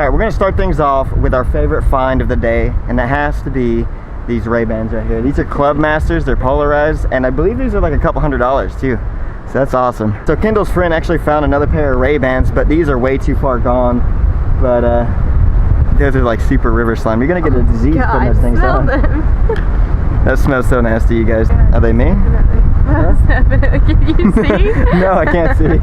Alright, we're going to start things off with our favorite find of the day, and that has to be these Ray-Bans right here. These are Club Masters, they're polarized, and I believe these are like a couple $100s too. So that's awesome. So Kendall's friend actually found another pair of Ray-Bans, but these are way too far gone. But those are like super river slime. You're going to get a disease putting those things on. That smells so nasty, you guys. Are they me? Huh? Can you see? No, I can't see.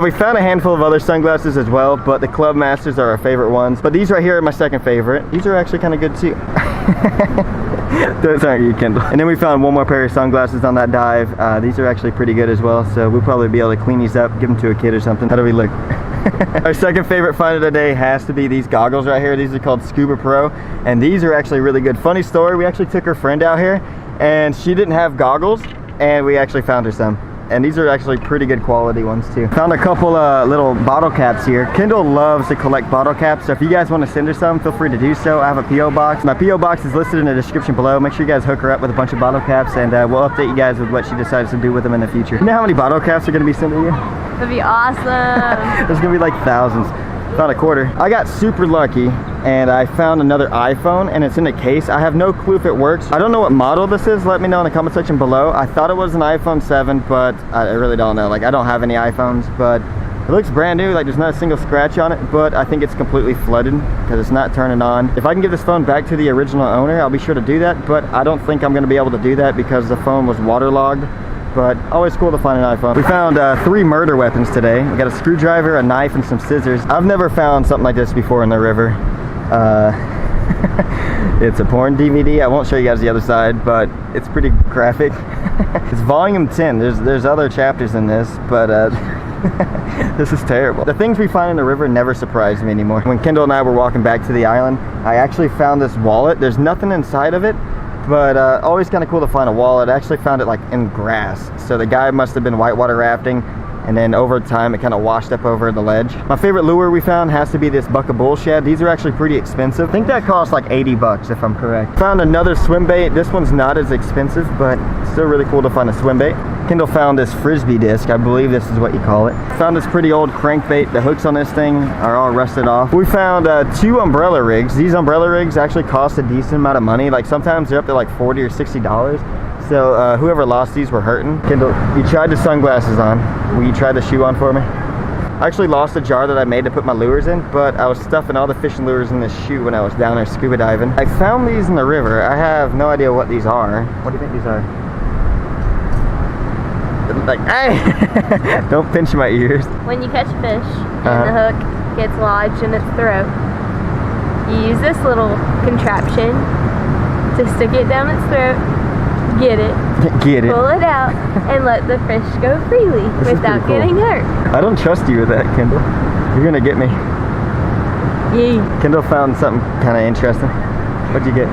We found a handful of other sunglasses as well, but the Club Masters are our favorite ones. But these right here are my second favorite. These are actually kind of good too. Those aren't you, Kendall. And then we found one more pair of sunglasses on that dive. These are actually pretty good as well, so we'll probably be able to clean these up, give them to a kid or something. How do we look? Our second favorite find of the day has to be these goggles right here. These are called Scuba Pro, and these are actually really good. Funny story, we actually took her friend out here, and she didn't have goggles, and we actually found her some. And these are actually pretty good quality ones too. Found a couple little bottle caps here. Kendall loves to collect bottle caps, so if you guys want to send her some, feel free to do so. I have a P.O. box. My P.O. box is listed in the description below. Make sure you guys hook her up with a bunch of bottle caps, and we'll update you guys with what she decides to do with them in the future. You know how many bottle caps are going to be sent to you? That'd be awesome. There's going to be like thousands. Found a quarter. I got super lucky and I found another iPhone, and it's in a case. I have no clue if it works. I don't know what model this is. Let me know in the comment section below. I thought it was an iPhone 7, but I really don't know. Like, I don't have any iPhones, but it looks brand new. Like, there's not a single scratch on it, but I think it's completely flooded because it's not turning on. If I can give this phone back to the original owner, I'll be sure to do that, but I don't think I'm going to be able to do that because the phone was waterlogged. But always cool to find an iPhone. We found 3 murder weapons today. We got a screwdriver, a knife, and some scissors. I've never found something like this before in the river. It's a porn DVD. I won't show you guys the other side, but it's pretty graphic. It's volume 10. There's other chapters in this, but this is terrible. The things we find in the river never surprise me anymore. When Kendall and I were walking back to the island, I actually found this wallet. There's nothing inside of it, but always kind of cool to find a wallet. I actually found it like in grass, so the guy must have been whitewater rafting, and then over time it kind of washed up over the ledge. My favorite lure we found has to be this buck of bull shad. These are actually pretty expensive. I think that cost like 80 bucks if I'm correct. Found another swim bait. This one's not as expensive, but still really cool to find a swim bait. Kendall found this frisbee disc. I believe this is what you call it. Found this pretty old crankbait. The hooks on this thing are all rusted off. We found 2 umbrella rigs. These umbrella rigs actually cost a decent amount of money. Like, sometimes they're up to like $40 or $60. So whoever lost these were hurting. Kendall, you tried the sunglasses on. Will you try the shoe on for me? I actually lost a jar that I made to put my lures in, but I was stuffing all the fishing lures in this shoe when I was down there scuba diving. I found these in the river. I have no idea what these are. What do you think these are? Like, hey! Don't pinch my ears. When you catch a fish and the hook gets lodged in its throat, you use this little contraption to stick it down its throat, get it, pull it out, and let the fish go freely without getting hurt. I don't trust you with that, Kendall. You're gonna get me. Yeah. Kendall found something kind of interesting. What'd you get?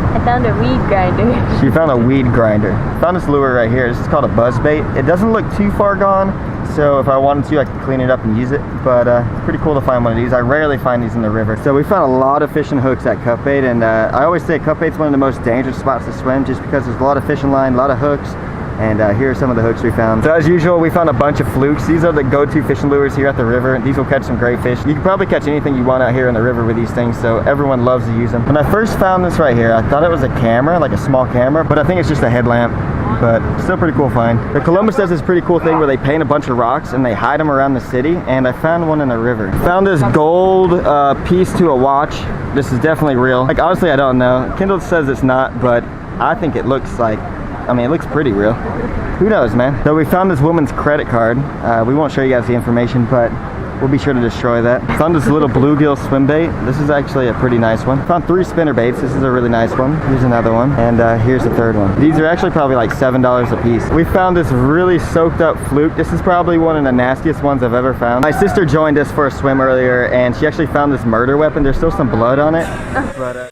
I found a weed grinder. She found a weed grinder. Found this lure right here. This is called a buzz bait. It doesn't look too far gone, so if I wanted to, I could clean it up and use it. But it's pretty cool to find one of these. I rarely find these in the river. So we found a lot of fishing hooks at cut bait, and I always say cut bait's one of the most dangerous spots to swim just because there's a lot of fishing line, a lot of hooks. And here are some of the hooks we found. So as usual, we found a bunch of flukes. These are the go-to fishing lures here at the river. These will catch some great fish. You can probably catch anything you want out here in the river with these things, so everyone loves to use them. When I first found this right here, I thought it was a camera, like a small camera, but I think it's just a headlamp. But still pretty cool find. The Columbus does this pretty cool thing where they paint a bunch of rocks and they hide them around the city, and I found one in the river. Found this gold piece to a watch. This is definitely real. Like, honestly, I don't know. Kendall says it's not, but I think it looks like, I mean, it looks pretty real. Who knows, man? So we found this woman's credit card. We won't show you guys the information, but we'll be sure to destroy that. Found this little bluegill swim bait. This is actually a pretty nice one. Found 3 spinner baits. This is a really nice one. Here's another one. And here's the third one. These are actually probably like $7 a piece. We found this really soaked up fluke. This is probably one of the nastiest ones I've ever found. My sister joined us for a swim earlier, and she actually found this murder weapon. There's still some blood on it. But,